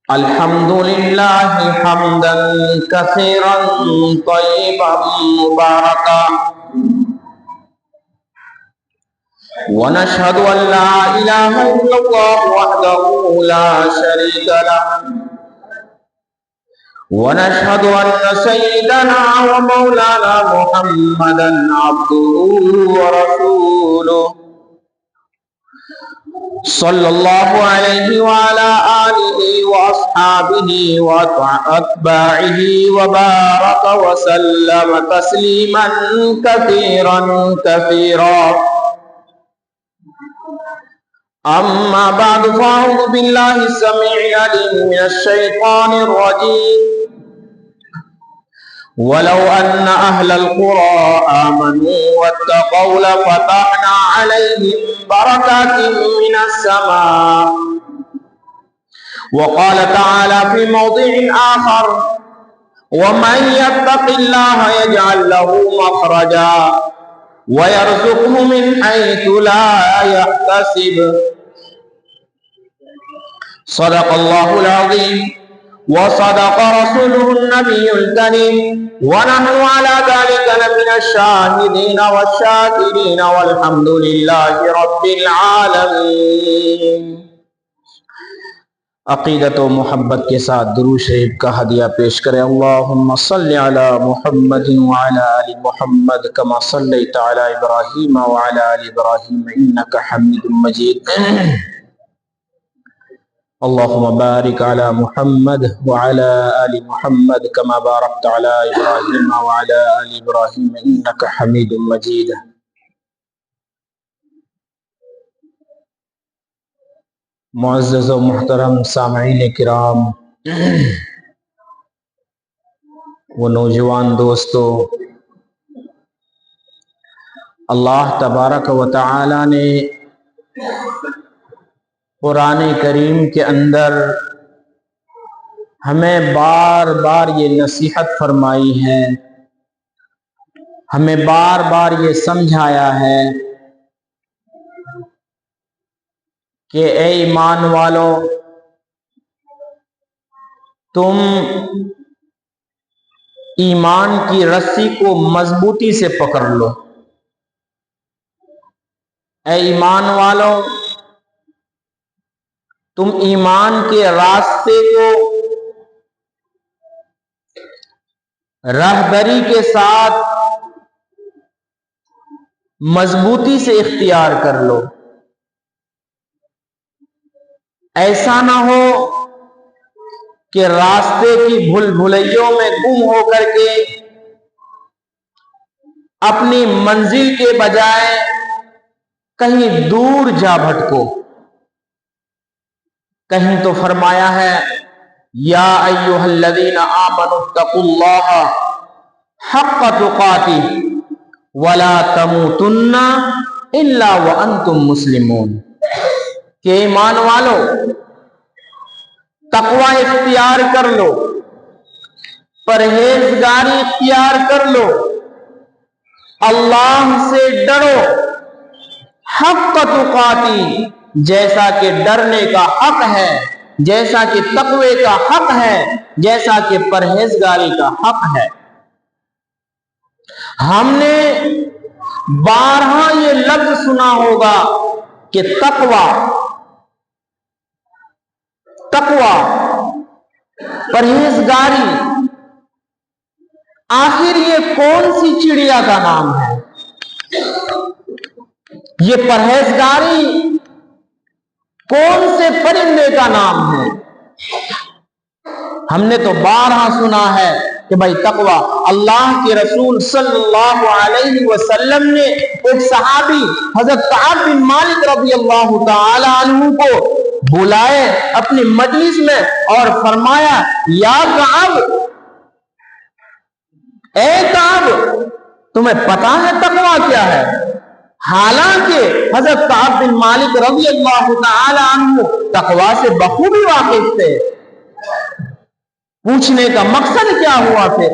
الحمد لله حمدا كثيرا طيبا مباركا ونشهد أن لا إله إلا الله وحده لا شريك له ونشهد أن سيدنا ومولانا محمدا عبده ورسوله صلى الله عليه وعلى آله وأصحابه وأتباعه وبارك وسلم تسليما كثيرا كثيرا. أما بعد فأعوذ بالله السميع العليم من الشيطان الرجيم. ولو أن أهل القرى آمنوا واتقوا لفتحنا عليهم بركات من السماء. وقال تعالى في موضع آخر ومن يتق الله يجعل له مخرجا ويرزقه من حيث لا يحتسب. صدق الله العظيم وصدق رسوله النبي الكريم ونحن على ذلك لمن الشاهدين والشاكرين والحمد لله رب العالمين. عقیدت و محبت کے ساتھ درود شریف کا ہدیہ پیش کریں. اللہم صلی علی محمد وعلی آل محمد کما صلیت علی ابراہیم وعلی آل ابراہیم انک حمید مجید. اللهم بارك على محمد وعلى آل محمد كما باركت على إبراهيم وعلى آل إبراهيم إنك حميد مجيد. معزز و محترم سامعین کرام و نوجوان دوستو، اللہ تبارک و تعالی نے قرآن کریم کے اندر ہمیں بار بار یہ نصیحت فرمائی ہے، ہمیں بار بار یہ سمجھایا ہے کہ اے ایمان والو، تم ایمان کی رسی کو مضبوطی سے پکڑ لو. اے ایمان والو، تم ایمان کے راستے کو راہبری کے ساتھ مضبوطی سے اختیار کر لو. ایسا نہ ہو کہ راستے کی بھول بھلیوں میں گم ہو کر کے اپنی منزل کے بجائے کہیں دور جا بھٹکو. کہیں تو فرمایا ہے یا ایھا الذین آمنوا اتقوا اللہ حق تقاتہ ولا تموتن الا وانتم مسلمون، کہ ایمان والو تقوی اختیار کر لو، پرہیزگاری اختیار کر لو، اللہ سے ڈرو حق تقاتی، جیسا کہ ڈرنے کا حق ہے، جیسا کہ تقوی کا حق ہے، جیسا کہ پرہیزگاری کا حق ہے. ہم نے بارہا یہ لفظ سنا ہوگا کہ تقوی پرہیزگاری. آخر یہ کون سی چڑیا کا نام ہے؟ یہ پرہیزگاری کون سے پرندے کا نام ہے؟ ہم نے تو بارہا سنا ہے کہ بھائی تقوی. اللہ کے رسول صلی اللہ علیہ وسلم نے ایک صحابی حضرت کعب بن مالک رضی اللہ تعالی عنہ کو بلائے اپنی مجلس میں اور فرمایا یا کعب، اے کعب، تمہیں پتا ہے تقوی کیا ہے؟ حالانکہ حضرت کعب بن مالک رضی اللہ تعالی عنہ تقوی سے بخوبی واقف تھے. پوچھنے کا مقصد کیا ہوا پھر؟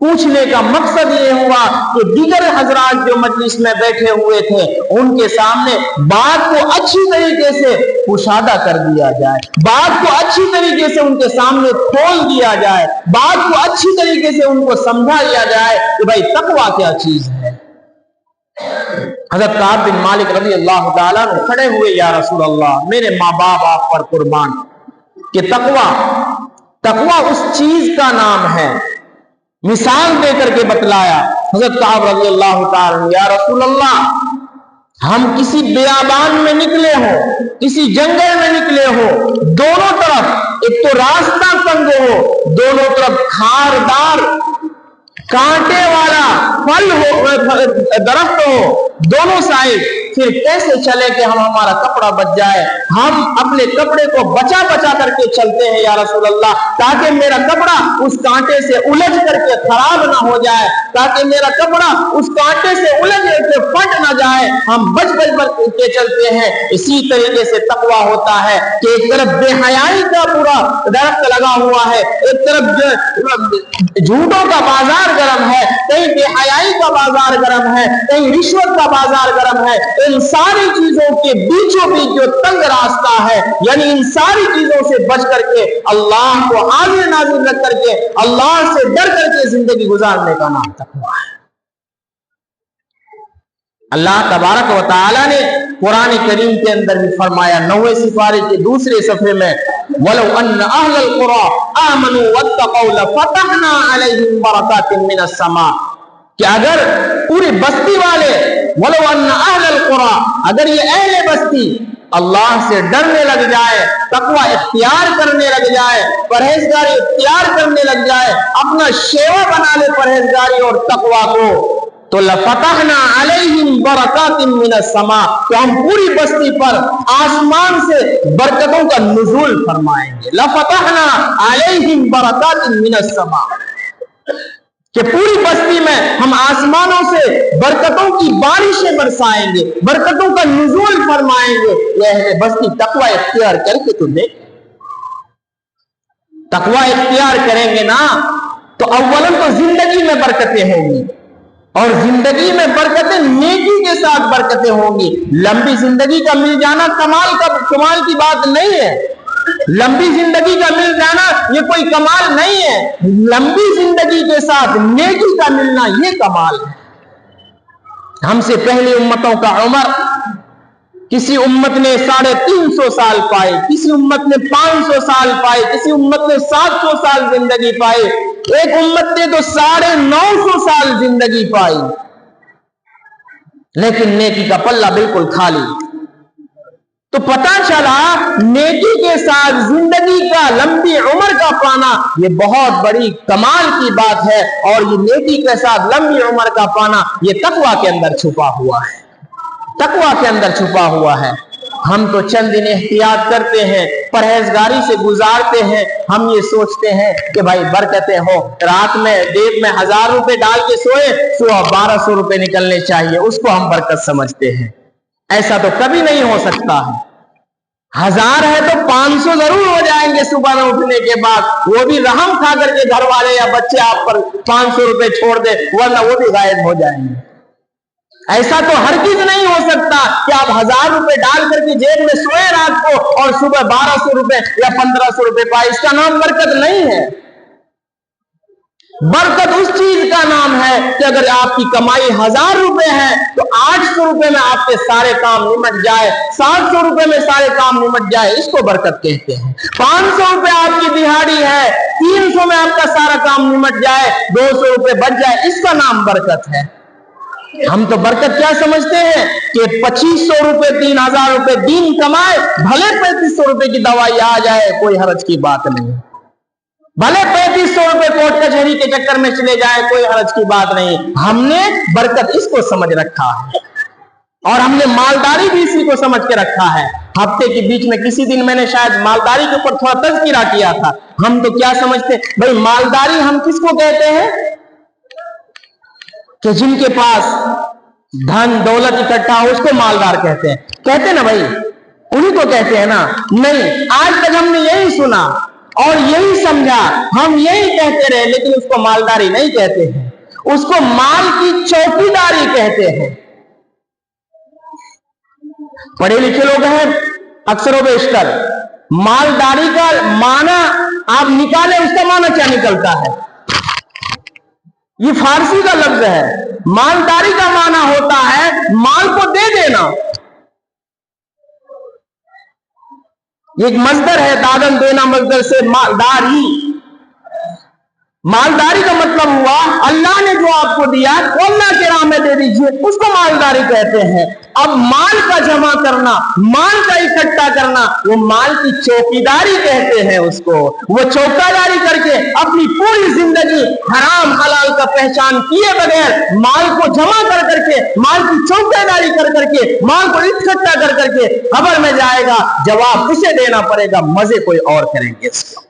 पूछने का मकसद ये हुआ कि दीगर हजरात जो मजलिस में बैठे हुए थे उनके सामने बात को अच्छी तरीके से कुशादा कर दिया जाए, बात को अच्छी तरीके से उनके सामने खोल दिया जाए, बात को अच्छी तरीके से उनको समझा दिया जाए कि भाई तकवा क्या चीज है। हजरत काब बिन मालिक रज़ी अल्लाह ताला ने खड़े हुए, या रसूल अल्लाह, मेरे माँ बाप आप पर कुर्बान, कि तकवा उस चीज का नाम है। मिसाल देकर के बतलाया हजरत काब रज़ी अल्लाह ताला, या रसूल अल्लाह, हम किसी बियाबान में निकले हो, किसी जंगल में निकले हो, दोनों तरफ एक तो रास्ता तंग हो, दोनों तरफ खारदार कांटे वाला फल हो, दरख्त हो दोनों साइड, फिर कैसे चले कि हम हमारा कपड़ा बच जाए। हम अपने कपड़े को बचा बचा करके चलते हैं या रसूल अल्लाह, ताकि मेरा कपड़ा उस कांटे से उलझ करके खराब ना हो जाए, ताकि मेरा कपड़ा उस कांटे से उलझ करके फट ना जाए, हम बच के चलते हैं। इसी तरीके से तकवा होता है कि एक तरफ बेहयाई का पूरा दरख्त लगा हुआ है, एक तरफ झूठों का बाजार गर्म है, कहीं बेहयाई का बाजार गर्म है, कहीं रिश्वत का बाजार गर्म है। इन सारी चीजों के बीचों बीच जो तंग रास्ता है, यानी इन सारी चीजों से बच करके अल्लाह को हाजिर नाजिर रख करके अल्लाह से डर करके जिंदगी गुजारने का नाम तकवा है। अल्लाह तबारक व तआला ने कुरान करीम के अंदर भी फरमाया, 9वें सिपारे के दूसरे सफ़े में, वलो अन्न अहलल कुरा आमनू वत्तक़ौ लफ़तहना अलैहिम बरकातिन मिनस समा, कि अगर पूरी बस्ती वाले, वलो अन्न अहलल कुरा, अगर ये अहले बस्ती अल्लाह से डरने लग जाए, तकवा इख्तियार करने लग जाए, परहेजगारी इख्तियार करने लग जाए, अपना शेवा बना ले परहेजगारी और तकवा को, तो लफ़तहना अलैहिम बरकातिन मिनस समा, तो हम पूरी बस्ती पर आसमान से बरकतों का नुज़ूल फरमाएंगे। लफ़तहना अलैहिम बरकातिन मिनस समा, कि पूरी बस्ती में हम आसमानों से बरकतों की बारिशें बरसाएंगे, बरकतों का नुज़ूल फरमाएंगे। यह बस्ती तकवा इख्तियार करके तो देख, तकवा इख्तियार करेंगे ना तो अव्वलन तो जिंदगी में बरकतें होंगी, और जिंदगी में बरकतें नेकी के साथ बरकतें होंगी। लंबी जिंदगी का मिल जाना कमाल की बात नहीं है, लंबी जिंदगी का मिल जाना ये कोई कमाल नहीं है, लंबी जिंदगी के साथ नेकी का मिलना ये कमाल है। हमसे पहली उम्मतों का उम्र, किसी उम्मत ने 350 साल पाए, किसी उम्मत ने 500 साल पाए, किसी उम्मत ने 700 साल जिंदगी पाई, एक उम्मत ने तो 950 साल जिंदगी पाई, लेकिन नेकी का पल्ला बिल्कुल खाली। तो पता चला नेकी के साथ जिंदगी का, लंबी उम्र का पाना ये बहुत बड़ी कमाल की बात है, और ये नेकी के साथ लंबी उम्र का पाना ये तकवा के अंदर छुपा हुआ है, तकवा के अंदर छुपा हुआ है। हम तो चंद दिन एहतियात करते हैं, परहेजगारी से गुजारते हैं, हम ये सोचते हैं कि भाई बरकतें हो, रात में जेब में 1000 रुपए डाल के सोए, सुबह 1200 रुपए निकलने चाहिए, उसको हम बरकत समझते हैं। ऐसा तो कभी नहीं हो सकता है। 1000 है तो 500 जरूर हो जाएंगे सुबह में उठने के बाद, वो भी रहम खा करके घर वाले या बच्चे आप पर 500 रुपए छोड़ दे, वरना वो भी गायब हो जाएंगे। ऐसा तो हर चीज नहीं हो सकता कि आप 1000 रुपए डाल करके जेब में सोए रात को और सुबह 1200 रुपए या 1500 रुपए पाए, इसका नाम बरकत नहीं है। बरकत उस चीज का नाम है कि अगर आपकी कमाई 1000 रुपए है तो 800 रुपए में आपके सारे काम निमट जाए, 700 रुपए में सारे काम निमट जाए, इसको बरकत कहते हैं। 500 रुपए आपकी दिहाड़ी है, 300 में आपका सारा काम निमट जाए, 200 रुपए बच जाए, इसका नाम बरकत है। हम तो बरकत क्या समझते हैं कि 2500 रुपए 3000 रुपए दिन कमाए, भले 3500 रुपए की दवाई आ जाए, कोई हर्ज की बात नहीं, भले 3500 रुपए कोर्ट कचहरी के चक्कर में चले जाए, कोई हर्ज की बात नहीं। हमने बरकत इसको समझ रखा है, और हमने मालदारी भी इसी को समझ के रखा है। हफ्ते के बीच में किसी दिन मैंने शायद मालदारी के ऊपर थोड़ा तज़किरा किया था। हम तो क्या समझते भाई, मालदारी हम किसको कहते हैं कि जिनके पास धन दौलत इकट्ठा हो उसको मालदार कहते हैं, कहते ना भाई, उन्हीं को कहते हैं ना। नहीं, आज तक हमने यही सुना اور یہی سمجھا, ہم یہی کہتے رہے, لیکن اس کو مالداری نہیں کہتے ہیں, اس کو مال کی چوکیداری کہتے ہیں. پڑھے لکھے لوگ ہیں اکثر و بیشتر, مالداری کا معنی آپ نکالیں, اس کا معنی کیا نکلتا ہے؟ یہ فارسی کا لفظ ہے. مالداری کا معنی ہوتا ہے مال کو دے دینا. یہ ایک مصدر ہے, دادن دینا مصدر سے مالداری. مالداری کا مطلب ہوا اللہ نے جو آپ کو دیا وہ اللہ کے راہ میں دے دیجئے, اس کو مالداری کہتے ہیں. اب مال کا جمع کرنا, مال کا اکٹھا کرنا, وہ مال کی چوکیداری کہتے ہیں اس کو. وہ چوکیداری کر کے اپنی پوری زندگی حرام حلال کا پہچان کیے بغیر مال کو جمع کر کر کے, مال کی چوکیداری کر کر کے, مال کو اکٹھا کر کر کے قبر میں جائے گا, جواب اسے دینا پڑے گا, مزے کوئی اور کریں گے اس کو.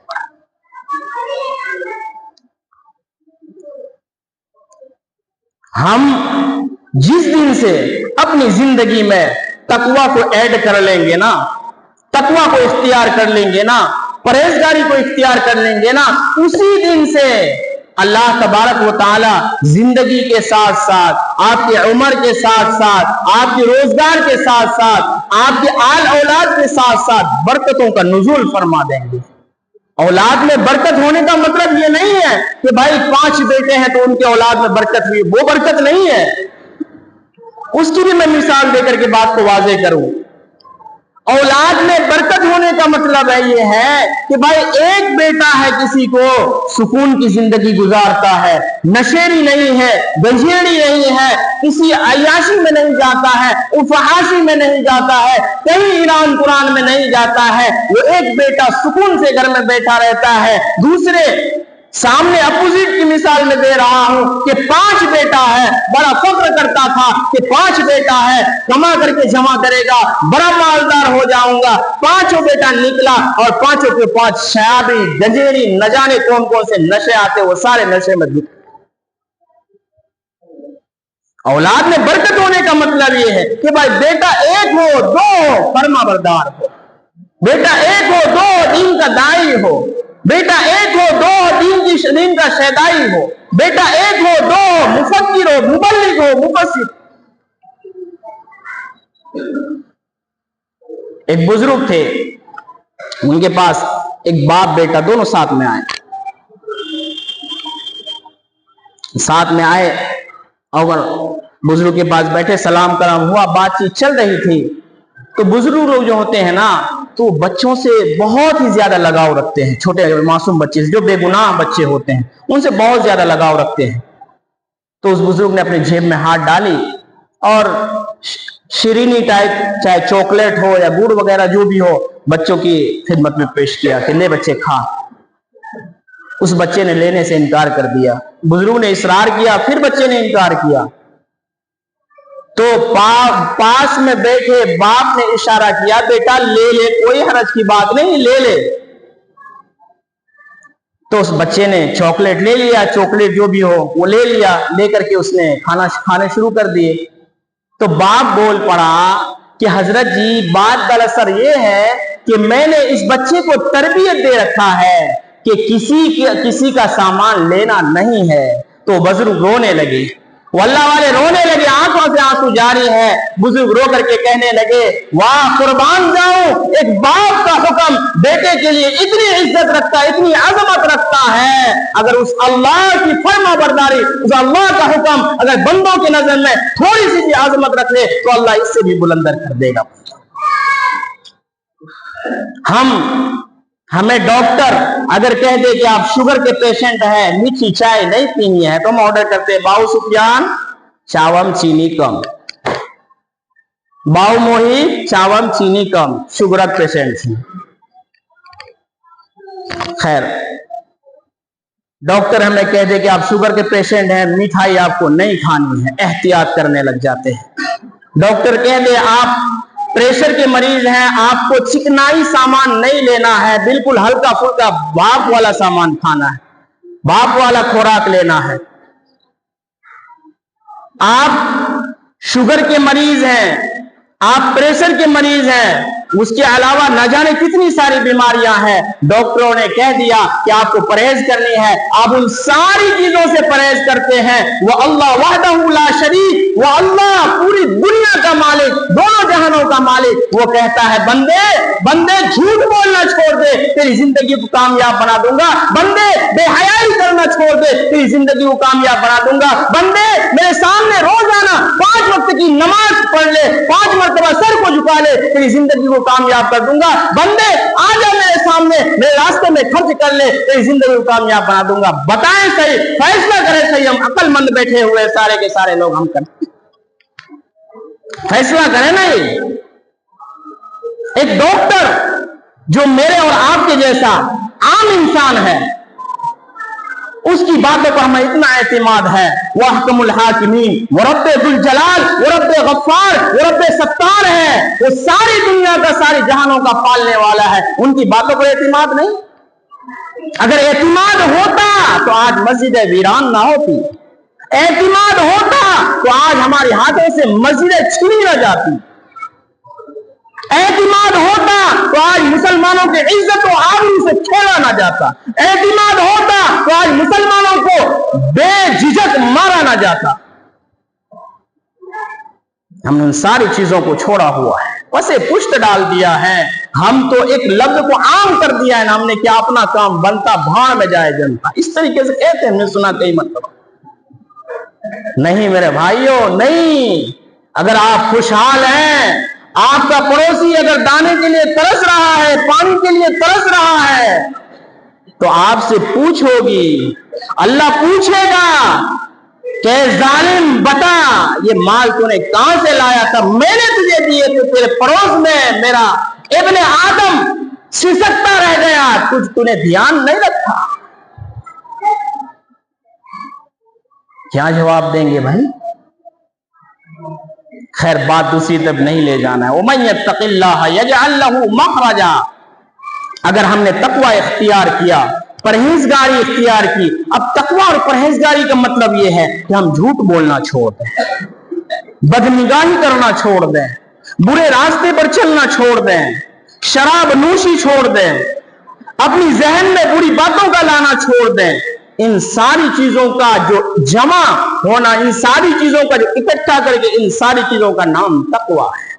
ہم جس دن سے اپنی زندگی میں تقوی کو ایڈ کر لیں گے نا, تقوی کو اختیار کر لیں گے نا, پرہیزگاری کو اختیار کر لیں گے نا, اسی دن سے اللہ تبارک و تعالی زندگی کے ساتھ ساتھ, آپ کی عمر کے ساتھ ساتھ, آپ کے روزگار کے ساتھ ساتھ, آپ کے آل اولاد کے ساتھ ساتھ برکتوں کا نزول فرما دیں گے. اولاد میں برکت ہونے کا مطلب یہ نہیں ہے کہ بھائی 5 بیٹے ہیں تو ان کے اولاد میں برکت ہوئی, وہ برکت نہیں ہے. اس کی بھی میں مثال دے کر کے بات کو واضح کروں. اولاد میں برکت ہونے کا مطلب ہے یہ ہے کہ بھائی ایک بیٹا ہے کسی کو سکون کی زندگی گزارتا ہے, نشیڑی نہیں ہے, گنجیڑی نہیں ہے, کسی عیاشی میں نہیں جاتا ہے, فحاشی میں نہیں جاتا ہے, کہیں ایران قرآن میں نہیں جاتا ہے, وہ ایک بیٹا سکون سے گھر میں بیٹھا رہتا ہے. دوسرے سامنے اپوزٹ کی مثال میں دے رہا ہوں کہ 5 بیٹا ہے, بڑا فخر کرتا تھا کہ 5 بیٹا ہے, کما کر کے جمع کرے گا, بڑا مالدار ہو جاؤں گا. 5 بیٹا نکلا اور 5 کے 5 شرابی, گنجیڑی, نہ جانے کون کون سے نشے آتے, وہ سارے نشے میں ڈوب. اولاد میں برکت ہونے کا مطلب یہ ہے کہ بھائی بیٹا 1 ہو 2 ہو فرما بردار ہو, بیٹا 1 ہو 2 ہو دین کا داعی ہو, بیٹا 1 ہو 2 ہو دین کا شیدائی ہو, بیٹا 1 ہو 2 ہو مفکر ہو, مبلغ ہو, مفسر. ایک بزرگ تھے, ان کے پاس ایک باپ بیٹا دونوں ساتھ میں آئے اور بزرگ کے پاس بیٹھے, سلام کرام ہوا, بات چیت چل رہی تھی. تو بزرگ لوگ جو ہوتے ہیں نا تو بچوں سے بہت ہی زیادہ لگاؤ رکھتے ہیں. چھوٹے معصوم بچے جو بے گناہ بچے ہوتے ہیں ان سے بہت زیادہ لگاؤ رکھتے ہیں. تو اس بزرگ نے اپنے جیب میں ہاتھ ڈالی اور شیرینی ٹائپ, چاہے چاکلیٹ ہو یا گڑ وغیرہ جو بھی ہو, بچوں کی خدمت میں پیش کیا کہ لے بچے کھا. اس بچے نے لینے سے انکار کر دیا. بزرگ نے اصرار کیا, پھر بچے نے انکار کیا. تو پاس میں بیٹھے باپ نے اشارہ کیا, بیٹا لے لے, کوئی حرج کی بات نہیں, لے لے. تو اس بچے نے چاکلیٹ لے لیا, چاکلیٹ جو بھی ہو وہ لے لیا, لے کر کے اس نے کھانے شروع کر دیے. تو باپ بول پڑا کہ حضرت جی بات دراصل یہ ہے کہ میں نے اس بچے کو تربیت دے رکھا ہے کہ کسی کا سامان لینا نہیں ہے. تو بزرگ رونے لگے, وہ اللہ والے رونے لگے, آنکھوں سے آنسو جاری ہے. بزرگ رو کر کے کہنے لگے, واہ قربان جاؤں, ایک باپ کا حکم بیٹے کے لیے اتنی عزت رکھتا ہے, اتنی عظمت رکھتا ہے. اگر اس اللہ کی فرما برداری, اس اللہ کا حکم اگر بندوں کی نظر میں تھوڑی سی بھی عظمت رکھ لے تو اللہ اس سے بھی بلندر کر دے گا. ہمیں ڈاکٹر اگر کہہ دے کہ آپ شوگر کے پیشنٹ ہیں, میٹھی چائے نہیں پینی ہے, تو ہم آرڈر کرتے باؤ سفیان چاوم چینی کم, باؤ موہی چاوم چینی کم, شوگر پیشنٹ ہیں. خیر, ڈاکٹر ہمیں کہہ دے کہ آپ شوگر کے پیشنٹ ہیں, میٹھائی آپ کو نہیں کھانی ہے, احتیاط کرنے لگ جاتے ہیں. ڈاکٹر کہہ دے آپ پریشر کے مریض ہیں, آپ کو چکنائی سامان نہیں لینا ہے, بالکل ہلکا پھلکا باپ والا سامان کھانا ہے, باپ والا خوراک لینا ہے. آپ شوگر کے مریض ہیں, आप प्रेशर के मरीज हैं, उसके अलावा न जाने कितनी सारी बीमारियां हैं, डॉक्टरों ने कह दिया कि आपको परहेज करनी है, आप उन सारी चीजों से परहेज करते हैं। वो अल्लाह वहदहू ला शरीक, वो अल्लाह पूरी दुनिया का मालिक, दोनों जहानों का मालिक, वो कहता है बंदे बंदे झूठ बोलना छोड़ दे, तेरी जिंदगी को कामयाब बना दूंगा। बंदे बेहयाई करना छोड़ दे, तेरी जिंदगी को कामयाब बना दूंगा। बंदे मेरे सामने रोजाना 5 वक्त की नमाज पढ़ ले, 5 मरतबा सर को झुका ले, तेरी जिंदगी को कामयाब कर दूंगा। बंदे आ जा मेरे सामने, मेरे रास्ते में खर्च कर ले, तेरी जिंदगी को कामयाब बना दूंगा। बताएं सही, फैसला करें सही, हम अक्लमंद बैठे हुए सारे के सारे लोग, हम करते फैसला करें ना। ये एक डॉक्टर जो मेरे और आपके जैसा आम इंसान है, उसकी बातों पर हमें इतना एतमाद है। वह हकमुल हाकिमीन, वो रब्बे दुल जलाल, वो रब्बे गफ्फार, वो रब्बे सत्तार है, वो सारी दुनिया का, सारी जहानों का पालने वाला है। उनकी बातों पर एतमाद नहीं। अगर एतमाद होता तो आज मस्जिदें वीरान ना होती, एतमाद होता तो आज हमारे हाथों से मस्जिदें छीनी न जाती, एतमाद होता तो आज मुसलमानों के इज्जत और आबरू से खेला ना जाता, एतमाद होता तो आज मुसलमानों को बेझिझक मारा ना जाता। हमने उन सारी चीजों को छोड़ा हुआ है, पसे पुष्ट डाल दिया है। हम तो एक लफ्ज को आम कर दिया है ना हमने, क्या अपना काम बनता भाड़ में जाए जनता, इस तरीके से कहते हैं, हमने सुना कई मतलब। नहीं मेरे भाइयों, नहीं। अगर आप खुशहाल हैं, आपका पड़ोसी अगर दाने के लिए तरस रहा है, पानी के लिए तरस रहा है, तो आपसे पूछोगी, अल्लाह पूछेगा कि जालिम बता ये माल तूने कहां से लाया था? मैंने तुझे दिए थे, तेरे पड़ोस में मेरा इब्ने आदम सिसकता रह गया, कुछ तूने ध्यान नहीं रखा। क्या जवाब देंगे भाई? खैर, बात दूसरी तरफ नहीं ले जाना है। वमन यत्तक़िल्लाह यजअल लहू मखरजा, अगर हमने तकवा इख्तियार किया, परहेजगारी इख्तियार की। अब तकवा और परहेजगारी का मतलब यह है कि हम झूठ बोलना छोड़ दें, बदनिगाही करना छोड़ दें, बुरे रास्ते पर चलना छोड़ दें, शराब नोशी छोड़ दें, अपनी जहन में बुरी बातों का लाना छोड़ दें। इन सारी चीजों का जो जमा होना, इन सारी चीजों का जो इकट्ठा करके, इन सारी चीजों का नाम तकवा है।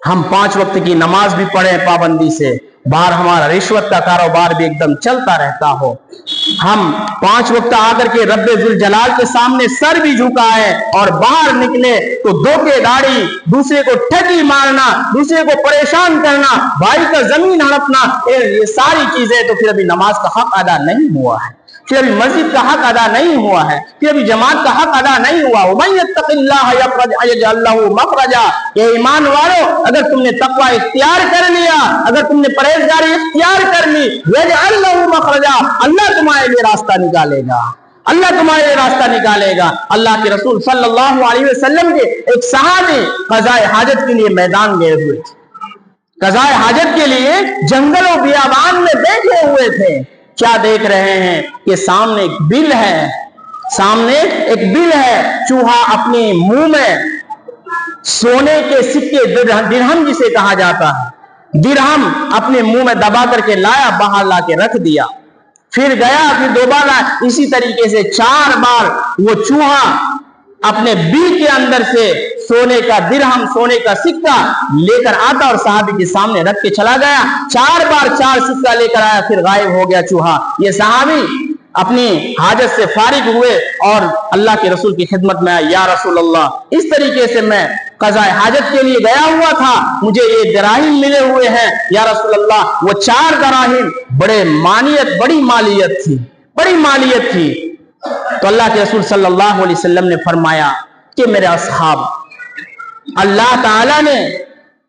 हम 5 वक्त की नमाज भी पढ़े पाबंदी से, बाहर हमारा रिश्वत का कारोबार भी एकदम चलता रहता हो, हम 5 वक्त आकर के रब्बे जुल जलाल के सामने सर भी झुकाए और बाहर निकले तो धोखेदारी, दूसरे को ठगी मारना, दूसरे को परेशान करना, भाई का जमीन हड़पना, ये सारी चीजें, तो फिर अभी नमाज का हक अदा नहीं हुआ है, फिर अभी मस्जिद का हक अदा नहीं हुआ है, फिर अभी जमात का हक अदा नहीं हुआ। वमन यत्तक़िल्लाह यजअल लहू मखरजा, ये ईमान वालों, अगर तुमने तकवा इख्तियार कर लिया, अगर तुमने परहेजगारी इख्तियार कर ली, यजअल लहू मखरजा, अल्लाह तुम्हारे लिए रास्ता निकालेगा, अल्लाह तुम्हारे लिए रास्ता निकालेगा। अल्लाह के रसूल सल्लल्लाहु अलैहि वसल्लम के एक सहाबी क़ज़ाए हाजत के लिए मैदान गए हुए थे, क़ज़ाए हाजत के लिए जंगलों बियाबान में बैठे हुए थे। क्या देख रहे हैं कि सामने एक बिल है, सामने एक बिल है, चूहा अपने मुंह में सोने के सिक्के, दिरहम जिसे कहा जाता है, दिरहम अपने मुंह में दबा करके लाया, बाहर ला के रख दिया, फिर गया, फिर दोबारा इसी तरीके से 4 बार वो चूहा अपने बिल के अंदर से सोने का दिरहम, सोने का सिक्का लेकर आता और साहबी के सामने रख के चला गया। 4 बार 4 सिक्का लेकर आया, फिर गायब हो गया चूहा। ये साहबी अपनी हाजत से फारिग हुए और अल्लाह के रसूल की खिदमत में आए, या रसूल अल्लाह, इस तरीके से मैं क़ज़ाए हाजत के लिए गया हुआ था, मुझे ये दराहिम मिले हुए हैं, या रसूल अल्लाह। वो 4 दराहिम बड़ी मालियत थी, बड़ी मालियत थी। तो अल्लाह के रसूल सल्लल्लाहु अलैहि वसल्लम ने फरमाया कि मेरे असहाब, अल्लाह ताला ने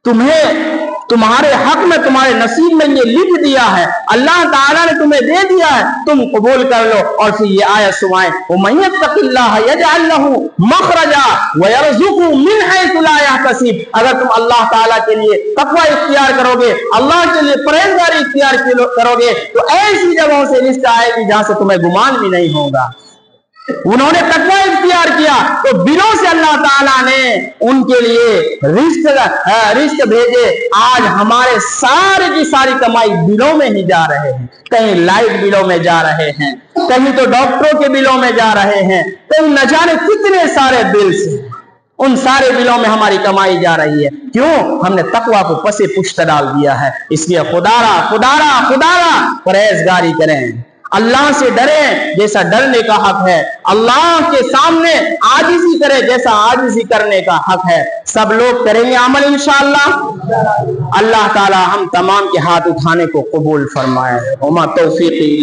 तुम्हें तुम्हारे हक में, तुम्हारे नसीब में ये लिख दिया है, अल्लाह ताला ने तुम्हें दे दिया है, तुम कबूल कर लो। और फिर ये आयत सुनाए, वमन यत्तक़िल्लाह यजअल लहू मखरजा व यरज़ुक़हु मिन हैसु ला यहतसिब, अगर तुम अल्लाह ताला के लिए तक़वा इख्तियार करोगे, अल्लाह के लिए परहेज़गारी इख्तियार करोगे, तो ऐसी जगहों से रिज़्क़ आएगी जहां से तुम्हें गुमान भी नहीं होगा। انہوں نے تقوی اختیار کیا تو بلوں سے اللہ تعالیٰ نے ان کے لیے رزق بھیجے. آج ہمارے سارے کی ساری کمائی بلوں میں ہی جا رہے ہیں. کہیں لائٹ بلوں میں جا رہے ہیں, کہیں تو ڈاکٹروں کے بلوں میں جا رہے ہیں, کہیں نہ جانے کتنے سارے بلز ہیں. ان سارے بلوں میں ہماری کمائی جا رہی ہے. کیوں؟ ہم نے تقوی کو پس پشت ڈال دیا ہے. اس لیے خدارا پرہیزگاری کریں, اللہ سے ڈریں جیسا ڈرنے کا حق ہے, اللہ کے سامنے عاجزی کریں جیسا عاجزی کرنے کا حق ہے. سب لوگ کریں گے عمل انشاءاللہ. اللہ تعالی ہم تمام کے ہاتھ اٹھانے کو قبول فرمائے. وما توفیقی